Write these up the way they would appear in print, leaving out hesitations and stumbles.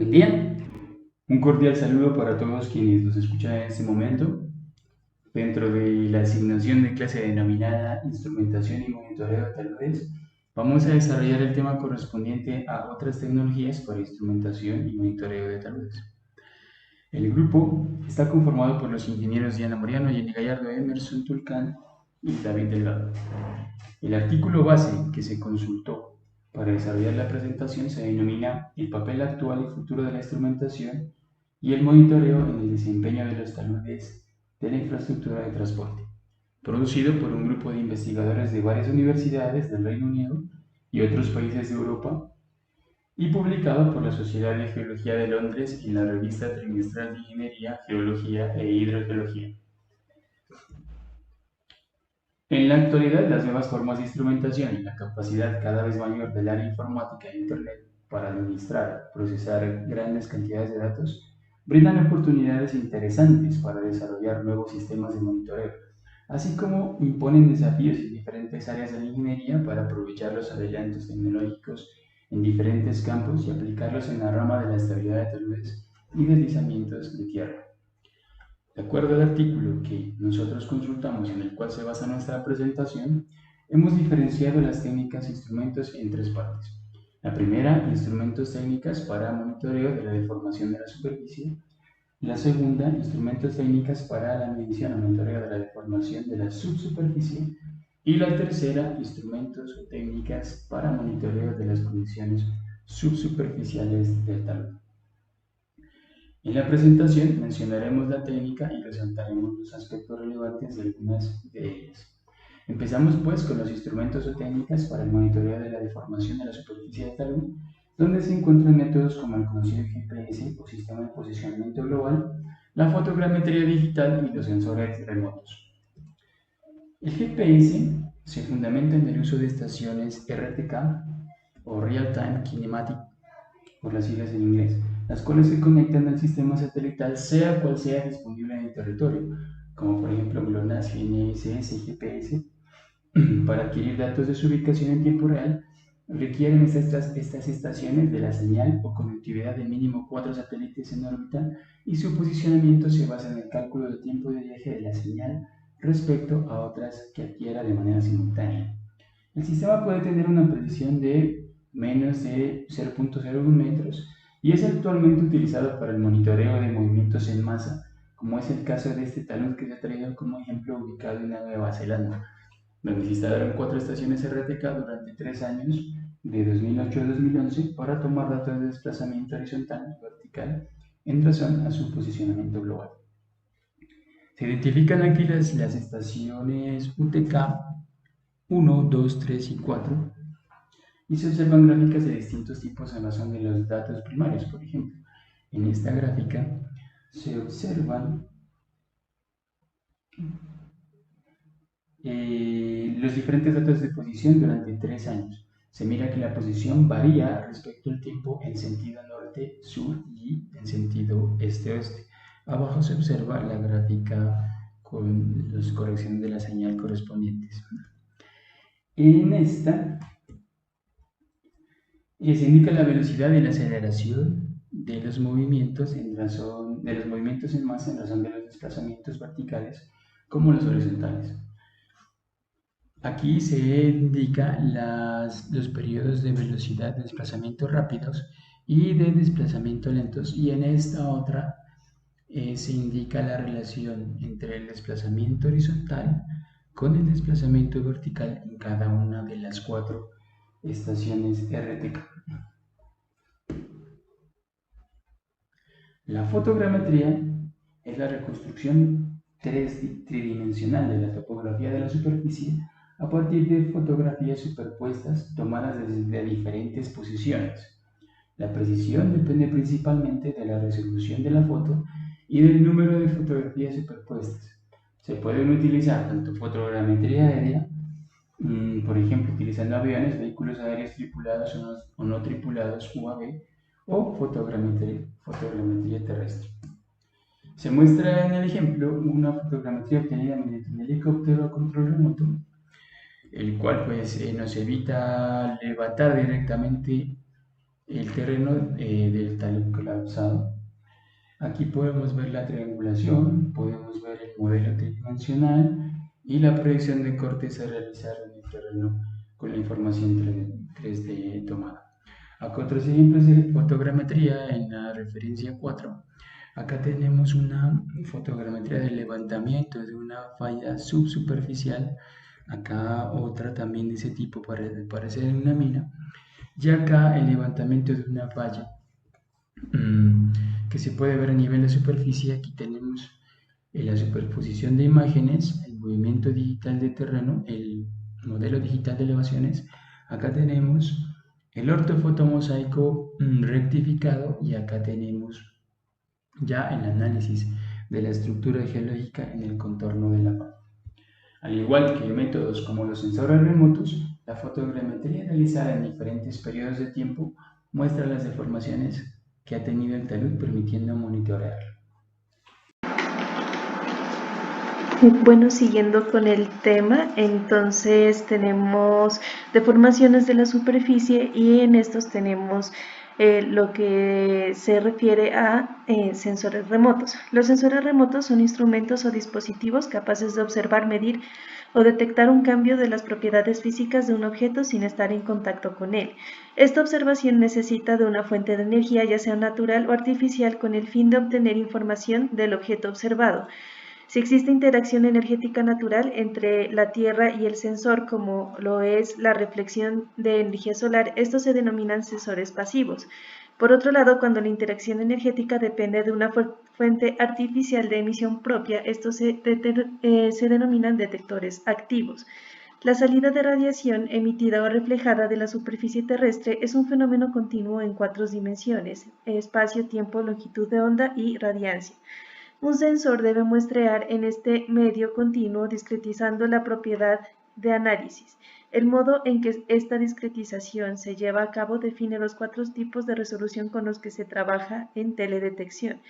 Buen día, un cordial saludo para todos quienes nos escuchan en este momento. Dentro de la asignación de clase denominada Instrumentación y Monitoreo de taludes, vamos a desarrollar el tema correspondiente a otras tecnologías para instrumentación y monitoreo de taludes. El grupo está conformado por los ingenieros Diana Moriano, Jenny Gallardo, Emerson Tulcán y David Delgado. El artículo base que se consultó para desarrollar la presentación se denomina El papel actual y futuro de la instrumentación y el monitoreo en el desempeño de los taludes de la infraestructura de transporte, producido por un grupo de investigadores de varias universidades del Reino Unido y otros países de Europa y publicado por la Sociedad de Geología de Londres en la revista trimestral de Ingeniería, Geología e Hidrogeología. En la actualidad, las nuevas formas de instrumentación y la capacidad cada vez mayor del área informática e Internet para administrar, procesar grandes cantidades de datos, brindan oportunidades interesantes para desarrollar nuevos sistemas de monitoreo, así como imponen desafíos en diferentes áreas de la ingeniería para aprovechar los adelantos tecnológicos en diferentes campos y aplicarlos en la rama de la estabilidad de taludes y deslizamientos de tierra. De acuerdo al artículo que nosotros consultamos y en el cual se basa nuestra presentación, hemos diferenciado las técnicas e instrumentos en tres partes. La primera, instrumentos técnicas para monitoreo de la deformación de la superficie. La segunda, instrumentos técnicas para la medición o monitoreo de la deformación de la subsuperficie. Y la tercera, instrumentos o técnicas para monitoreo de las condiciones subsuperficiales del talud. En la presentación mencionaremos la técnica y resaltaremos los aspectos relevantes de algunas de ellas. Empezamos pues con los instrumentos o técnicas para el monitoreo de la deformación de la superficie de talud, donde se encuentran métodos como el conocido GPS o sistema de posicionamiento global, la fotogrametría digital y los sensores remotos. El GPS se fundamenta en el uso de estaciones RTK o Real Time Kinematic, por las siglas en inglés, las cuales se conectan al sistema satelital sea cual sea disponible en el territorio, como por ejemplo GLONASS, GNSS y GPS. Para adquirir datos de su ubicación en tiempo real, requieren estas estaciones de la señal o conectividad de mínimo 4 satélites en órbita y su posicionamiento se basa en el cálculo del tiempo de viaje de la señal respecto a otras que adquiera de manera simultánea. El sistema puede tener una precisión de menos de 0.01 metros y es actualmente utilizado para el monitoreo de movimientos en masa, como es el caso de este talud que se ha traído como ejemplo ubicado en la Nueva Zelanda, donde se instalaron 4 estaciones RTK durante 3 años, de 2008 a 2011, para tomar datos de desplazamiento horizontal y vertical en razón a su posicionamiento global. Se identifican aquí las estaciones UTK 1, 2, 3 y 4 y se observan gráficas de distintos tipos en razón de los datos primarios. Por ejemplo, en esta gráfica se observan los diferentes datos de posición durante 3 años. Se mira que la posición varía respecto al tiempo en sentido norte-sur y en sentido este-oeste. Abajo se observa la gráfica con las correcciones de la señal correspondientes. En esta se indica la velocidad y la aceleración de los movimientos en masa en razón de los desplazamientos verticales como los horizontales. Aquí se indica los periodos de velocidad de desplazamiento rápidos y de desplazamiento lentos, y en esta otra se indica la relación entre el desplazamiento horizontal con el desplazamiento vertical en cada una de las 4 estaciones RTK. La fotogrametría es la reconstrucción tridimensional de la topografía de la superficie a partir de fotografías superpuestas tomadas desde diferentes posiciones. La precisión depende principalmente de la resolución de la foto y del número de fotografías superpuestas. Se pueden utilizar tanto fotogrametría aérea, por ejemplo, utilizando aviones, vehículos aéreos tripulados o no tripulados UAV, o fotogrametría terrestre. Se muestra en el ejemplo una fotogrametría obtenida mediante un helicóptero a control remoto, el cual pues, nos evita levantar directamente el terreno del talud colapsado. Aquí podemos ver la triangulación, podemos ver el modelo tridimensional y la proyección de cortes a realizar en el terreno con la información 3D tomada. Acá otros ejemplos de fotogrametría en la referencia 4. Acá tenemos una fotogrametría de levantamiento de una falla subsuperficial. Acá otra también de ese tipo parece una mina. Y acá el levantamiento de una falla que se puede ver a nivel de superficie. Aquí tenemos la superposición de imágenes, el movimiento digital de terreno, el modelo digital de elevaciones. Acá tenemos el ortofotomosaico rectificado y acá tenemos ya el análisis de la estructura geológica en el contorno de la falla. Al igual que métodos como los sensores remotos, la fotogrametría realizada en diferentes periodos de tiempo muestra las deformaciones que ha tenido el talud, permitiendo monitorearlo. Bueno, siguiendo con el tema, entonces tenemos deformaciones de la superficie y en estos tenemos lo que se refiere a sensores remotos. Los sensores remotos son instrumentos o dispositivos capaces de observar, medir o detectar un cambio de las propiedades físicas de un objeto sin estar en contacto con él. Esta observación necesita de una fuente de energía, ya sea natural o artificial, con el fin de obtener información del objeto observado. Si existe interacción energética natural entre la Tierra y el sensor, como lo es la reflexión de energía solar, estos se denominan sensores pasivos. Por otro lado, cuando la interacción energética depende de una fuente artificial de emisión propia, estos se denominan detectores activos. La salida de radiación emitida o reflejada de la superficie terrestre es un fenómeno continuo en 4 dimensiones: espacio, tiempo, longitud de onda y radiancia. Un sensor debe muestrear en este medio continuo discretizando la propiedad de análisis. El modo en que esta discretización se lleva a cabo define los 4 tipos de resolución con los que se trabaja en teledetección.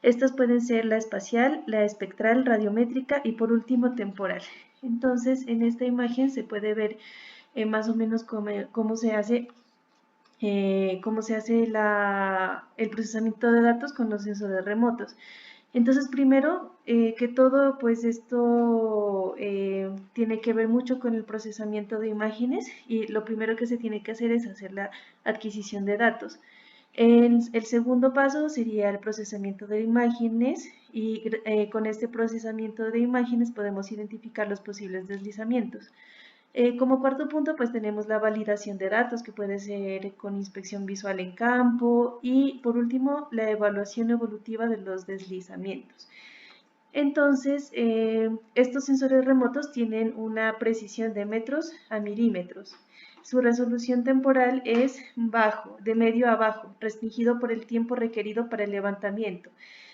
Estas pueden ser la espacial, la espectral, radiométrica y por último temporal. Entonces, en esta imagen se puede ver más o menos cómo se hace el procesamiento de datos con los sensores remotos. Entonces, primero que todo, pues esto tiene que ver mucho con el procesamiento de imágenes y lo primero que se tiene que hacer es hacer la adquisición de datos. El segundo paso sería el procesamiento de imágenes y con este procesamiento de imágenes podemos identificar los posibles deslizamientos. Como cuarto punto, pues tenemos la validación de datos, que puede ser con inspección visual en campo, y por último, la evaluación evolutiva de los deslizamientos. Entonces, estos sensores remotos tienen una precisión de metros a milímetros. Su resolución temporal es bajo, de medio a bajo, restringido por el tiempo requerido para el levantamiento,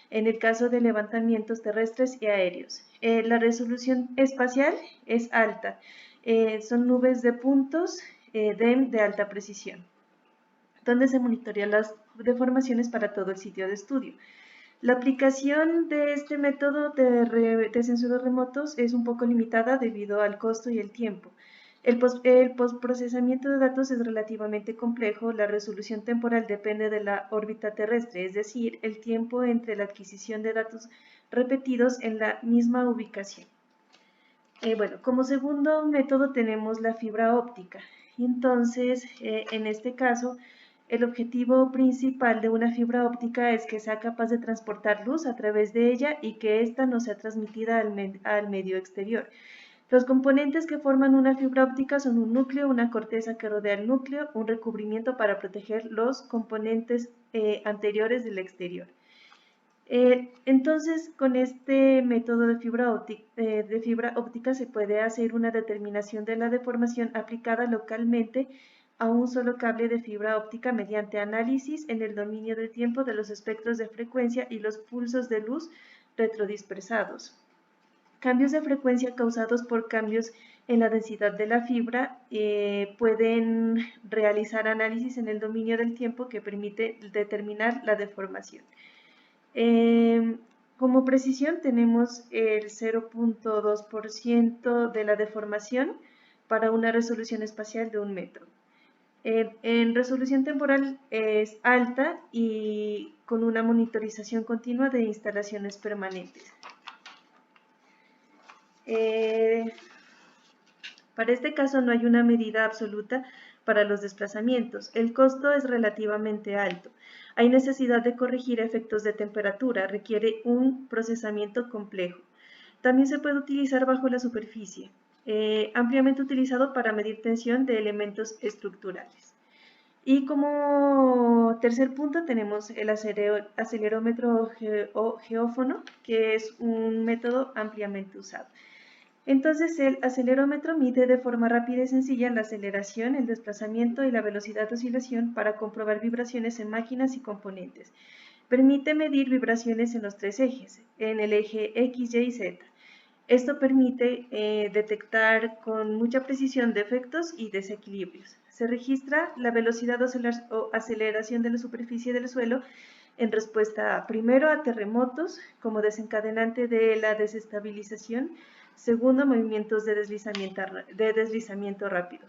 en el caso de levantamientos terrestres y aéreos. La resolución espacial es alta, son nubes de puntos DEM de alta precisión, donde se monitorean las deformaciones para todo el sitio de estudio. La aplicación de este método de sensores remotos es un poco limitada debido al costo y el tiempo. El postprocesamiento de datos es relativamente complejo. La resolución temporal depende de la órbita terrestre, es decir, el tiempo entre la adquisición de datos repetidos en la misma ubicación. Bueno, como segundo método tenemos la fibra óptica. Y entonces, en este caso, el objetivo principal de una fibra óptica es que sea capaz de transportar luz a través de ella y que ésta no sea transmitida al medio exterior. Los componentes que forman una fibra óptica son un núcleo, una corteza que rodea el núcleo, un recubrimiento para proteger los componentes anteriores del exterior. Entonces, con este método de fibra óptica se puede hacer una determinación de la deformación aplicada localmente a un solo cable de fibra óptica mediante análisis en el dominio del tiempo de los espectros de frecuencia y los pulsos de luz retrodispersados. Cambios de frecuencia causados por cambios en la densidad de la fibra pueden realizar análisis en el dominio del tiempo que permite determinar la deformación. Como precisión tenemos el 0.2% de la deformación para una resolución espacial de 1 metro. En resolución temporal es alta y con una monitorización continua de instalaciones permanentes. Para este caso no hay una medida absoluta para los desplazamientos. El costo es relativamente alto. Hay necesidad de corregir efectos de temperatura, requiere un procesamiento complejo. También se puede utilizar bajo la superficie, ampliamente utilizado para medir tensión de elementos estructurales. Y como tercer punto tenemos el acelerómetro o geófono, que es un método ampliamente usado. Entonces, el acelerómetro mide de forma rápida y sencilla la aceleración, el desplazamiento y la velocidad de oscilación para comprobar vibraciones en máquinas y componentes. Permite medir vibraciones en los tres ejes, en el eje X, Y y Z. Esto permite detectar con mucha precisión defectos y desequilibrios. Se registra la velocidad o aceleración de la superficie del suelo en respuesta primero a terremotos como desencadenante de la desestabilización, segundo a movimientos de deslizamiento rápido.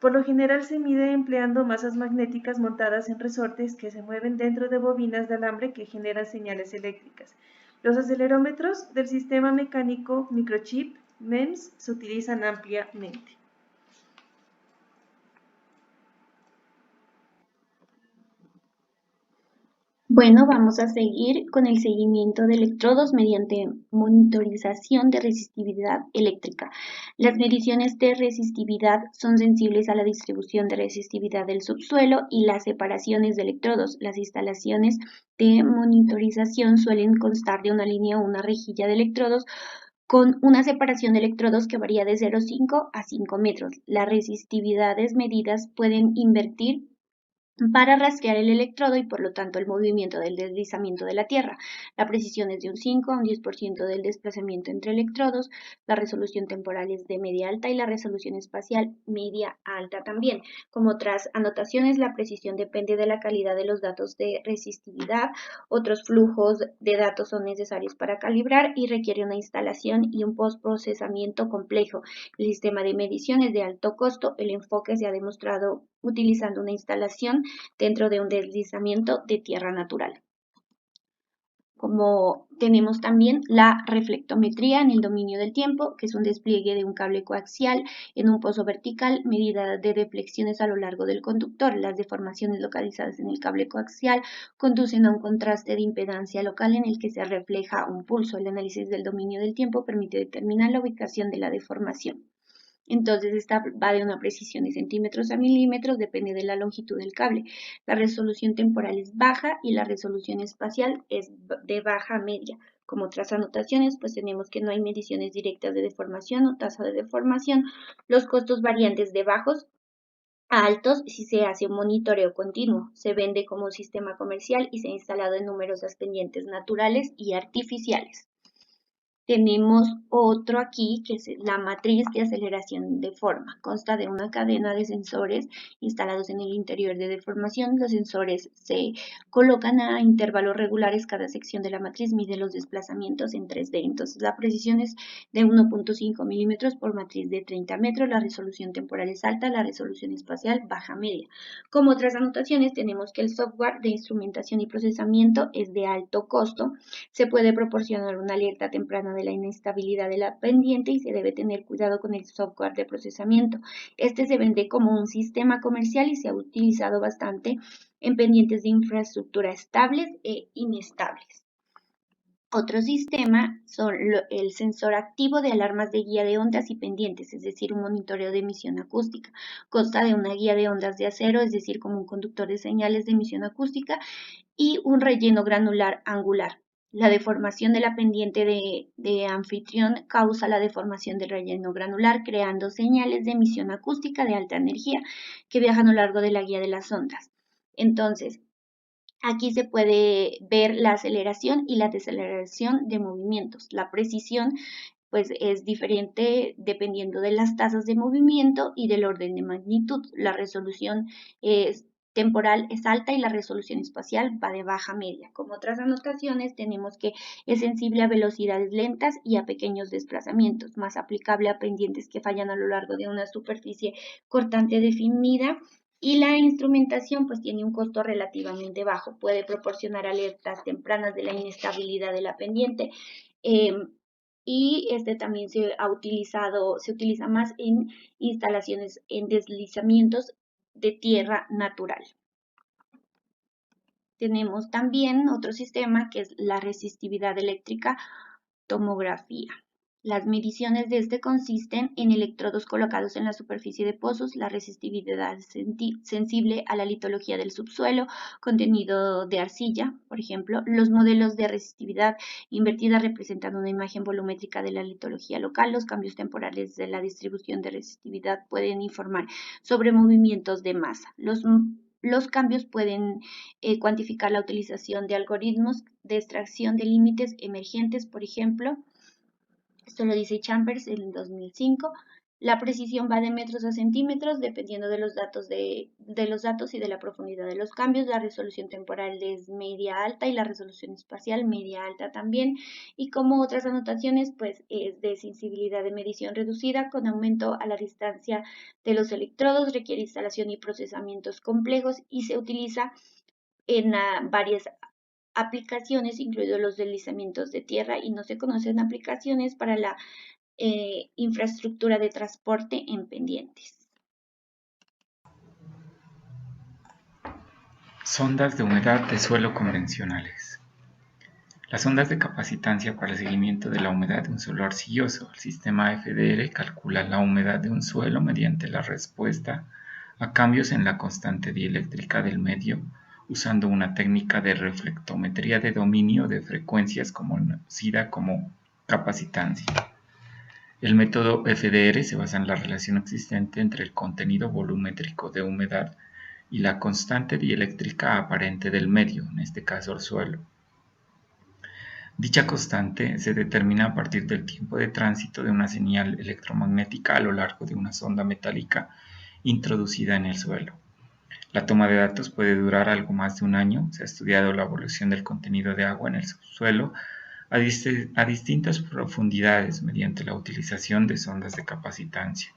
Por lo general se mide empleando masas magnéticas montadas en resortes que se mueven dentro de bobinas de alambre que generan señales eléctricas. Los acelerómetros del sistema mecánico microchip MEMS se utilizan ampliamente. Bueno, vamos a seguir con el seguimiento de electrodos mediante monitorización de resistividad eléctrica. Las mediciones de resistividad son sensibles a la distribución de resistividad del subsuelo y las separaciones de electrodos. Las instalaciones de monitorización suelen constar de una línea o una rejilla de electrodos con una separación de electrodos que varía de 0,5 a 5 metros. Las resistividades medidas pueden invertir para rastrear el electrodo y por lo tanto el movimiento del deslizamiento de la Tierra. La precisión es de un 5 a un 10% del desplazamiento entre electrodos, la resolución temporal es de media alta y la resolución espacial media alta también. Como otras anotaciones, la precisión depende de la calidad de los datos de resistividad. Otros flujos de datos son necesarios para calibrar y requiere una instalación y un postprocesamiento complejo. El sistema de medición es de alto costo. El enfoque se ha demostrado utilizando una instalación dentro de un deslizamiento de tierra natural. Como tenemos también la reflectometría en el dominio del tiempo, que es un despliegue de un cable coaxial en un pozo vertical, medida de deflexiones a lo largo del conductor. Las deformaciones localizadas en el cable coaxial conducen a un contraste de impedancia local en el que se refleja un pulso. El análisis del dominio del tiempo permite determinar la ubicación de la deformación. Entonces esta va de una precisión de centímetros a milímetros, depende de la longitud del cable. La resolución temporal es baja y la resolución espacial es de baja a media. Como otras anotaciones, pues tenemos que no hay mediciones directas de deformación o tasa de deformación. Los costos varían desde bajos a altos si se hace un monitoreo continuo. Se vende como sistema comercial y se ha instalado en numerosas pendientes naturales y artificiales. Tenemos otro aquí que es la matriz de aceleración de forma. Consta de una cadena de sensores instalados en el interior de deformación. Los sensores se colocan a intervalos regulares. Cada sección de la matriz mide los desplazamientos en 3D. Entonces la precisión es de 1.5 milímetros por matriz de 30 metros. La resolución temporal es alta, la resolución espacial baja media. Como otras anotaciones tenemos que el software de instrumentación y procesamiento es de alto costo. Se puede proporcionar una alerta temprana de la inestabilidad de la pendiente y se debe tener cuidado con el software de procesamiento. Este se vende como un sistema comercial y se ha utilizado bastante en pendientes de infraestructura estables e inestables. Otro sistema son el sensor activo de alarmas de guía de ondas y pendientes, es decir, un monitoreo de emisión acústica. Consta de una guía de ondas de acero, es decir, como un conductor de señales de emisión acústica, y un relleno granular angular. La deformación de la pendiente de anfitrión causa la deformación del relleno granular, creando señales de emisión acústica de alta energía que viajan a lo largo de la guía de las ondas. Entonces, aquí se puede ver la aceleración y la deceleración de movimientos. La precisión pues es diferente dependiendo de las tasas de movimiento y del orden de magnitud. La resolución temporal es alta y la resolución espacial va de baja a media. Como otras anotaciones tenemos que es sensible a velocidades lentas y a pequeños desplazamientos, más aplicable a pendientes que fallan a lo largo de una superficie cortante definida Y la instrumentación pues tiene un costo relativamente bajo, puede proporcionar alertas tempranas de la inestabilidad de la pendiente, y este también se utiliza más en instalaciones en deslizamientos de tierra natural. Tenemos también otro sistema que es la resistividad eléctrica tomografía. Las mediciones de este consisten en electrodos colocados en la superficie de pozos, la resistividad sensible a la litología del subsuelo, contenido de arcilla, por ejemplo. Los modelos de resistividad invertida representan una imagen volumétrica de la litología local. Los cambios temporales de la distribución de resistividad pueden informar sobre movimientos de masa. Los cambios pueden cuantificar la utilización de algoritmos de extracción de límites emergentes, por ejemplo. Esto lo dice Chambers en 2005. La precisión va de metros a centímetros, dependiendo de los datos y de la profundidad de los cambios. La resolución temporal es media alta y la resolución espacial media alta también. Y como otras anotaciones, pues es de sensibilidad de medición reducida con aumento a la distancia de los electrodos, requiere instalación y procesamientos complejos y se utiliza en varias aplicaciones, incluidos los deslizamientos de tierra, y no se conocen aplicaciones para la infraestructura de transporte en pendientes. Sondas de humedad de suelo convencionales. Las sondas de capacitancia para el seguimiento de la humedad de un suelo arcilloso. El sistema FDR calcula la humedad de un suelo mediante la respuesta a cambios en la constante dieléctrica del medio, usando una técnica de reflectometría de dominio de frecuencias conocida como capacitancia. El método FDR se basa en la relación existente entre el contenido volumétrico de humedad y la constante dieléctrica aparente del medio, en este caso el suelo. Dicha constante se determina a partir del tiempo de tránsito de una señal electromagnética a lo largo de una sonda metálica introducida en el suelo. La toma de datos puede durar algo más de un año. Se ha estudiado la evolución del contenido de agua en el subsuelo a distintas profundidades mediante la utilización de sondas de capacitancia.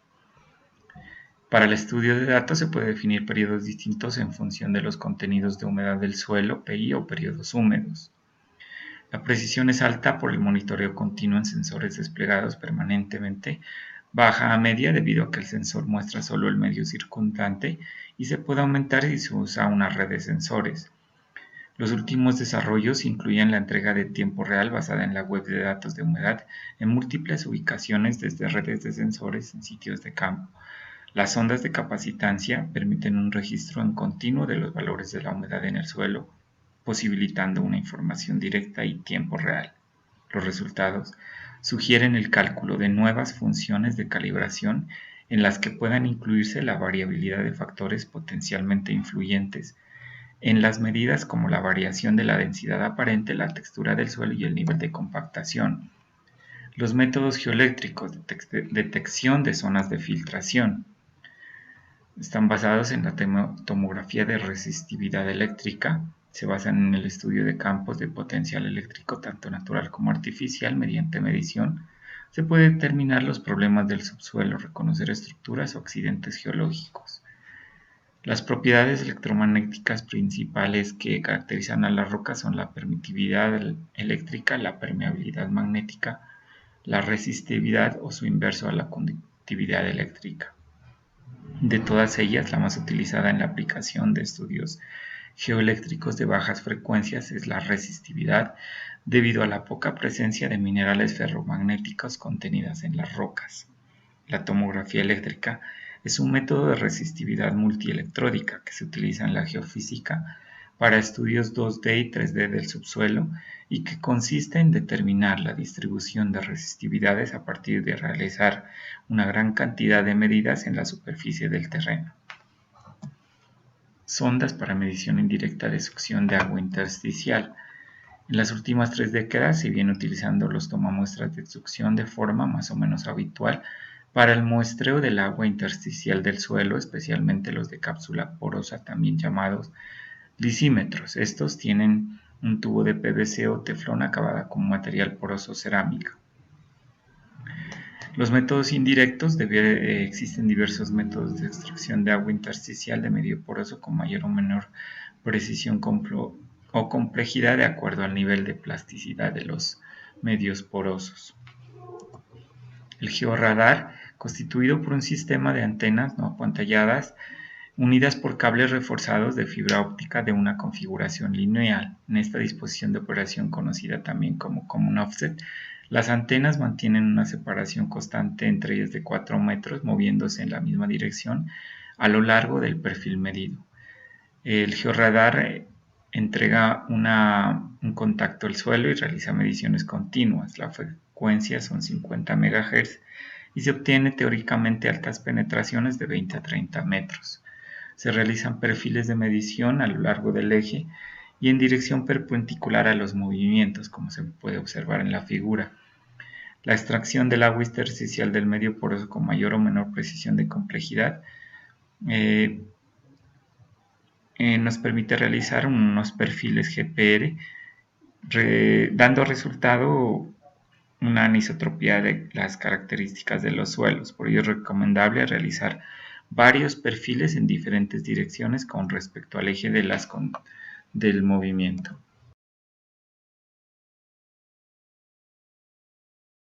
Para el estudio de datos se puede definir periodos distintos en función de los contenidos de humedad del suelo, PI o periodos húmedos. La precisión es alta por el monitoreo continuo en sensores desplegados permanentemente, baja a media debido a que el sensor muestra solo el medio circundante y se puede aumentar si se usa una red de sensores. Los últimos desarrollos incluyen la entrega de tiempo real basada en la web de datos de humedad en múltiples ubicaciones desde redes de sensores en sitios de campo. Las sondas de capacitancia permiten un registro en continuo de los valores de la humedad en el suelo, posibilitando una información directa y tiempo real. Los resultados sugieren el cálculo de nuevas funciones de calibración en las que puedan incluirse la variabilidad de factores potencialmente influyentes en las medidas como la variación de la densidad aparente, la textura del suelo y el nivel de compactación. Los métodos geoeléctricos de detección de zonas de filtración están basados en la tomografía de resistividad eléctrica. Se basan en el estudio de campos de potencial eléctrico, tanto natural como artificial. Mediante medición se puede determinar los problemas del subsuelo, reconocer estructuras o accidentes geológicos. Las propiedades electromagnéticas principales que caracterizan a las rocas son la permitividad eléctrica, la permeabilidad magnética, la resistividad o su inverso a la conductividad eléctrica. De todas ellas, la más utilizada en la aplicación de estudios geoeléctricos de bajas frecuencias es la resistividad, debido a la poca presencia de minerales ferromagnéticos contenidas en las rocas. La tomografía eléctrica es un método de resistividad multielectródica que se utiliza en la geofísica para estudios 2D y 3D del subsuelo y que consiste en determinar la distribución de resistividades a partir de realizar una gran cantidad de medidas en la superficie del terreno. Sondas para medición indirecta de succión de agua intersticial. En las últimas 3 décadas se viene utilizando los tomamuestras de succión de forma más o menos habitual para el muestreo del agua intersticial del suelo, especialmente los de cápsula porosa, también llamados lisímetros. Estos tienen un tubo de PVC o teflón acabada con material poroso cerámico. Los métodos indirectos, existen diversos métodos de extracción de agua intersticial de medio poroso con mayor o menor precisión o complejidad de acuerdo al nivel de plasticidad de los medios porosos. El georradar, constituido por un sistema de antenas no apantalladas unidas por cables reforzados de fibra óptica de una configuración lineal. En esta disposición de operación, conocida también como common offset, las antenas mantienen una separación constante entre ellas de 4 metros, moviéndose en la misma dirección a lo largo del perfil medido. El georradar entrega un contacto al suelo y realiza mediciones continuas. La frecuencia son 50 MHz y se obtiene teóricamente altas penetraciones de 20 a 30 metros. Se realizan perfiles de medición a lo largo del eje y en dirección perpendicular a los movimientos, como se puede observar en la figura. La extracción del agua intersticial del medio poroso con mayor o menor precisión de complejidad nos permite realizar unos perfiles GPR, dando resultado una anisotropía de las características de los suelos. Por ello es recomendable realizar varios perfiles en diferentes direcciones con respecto al eje del movimiento.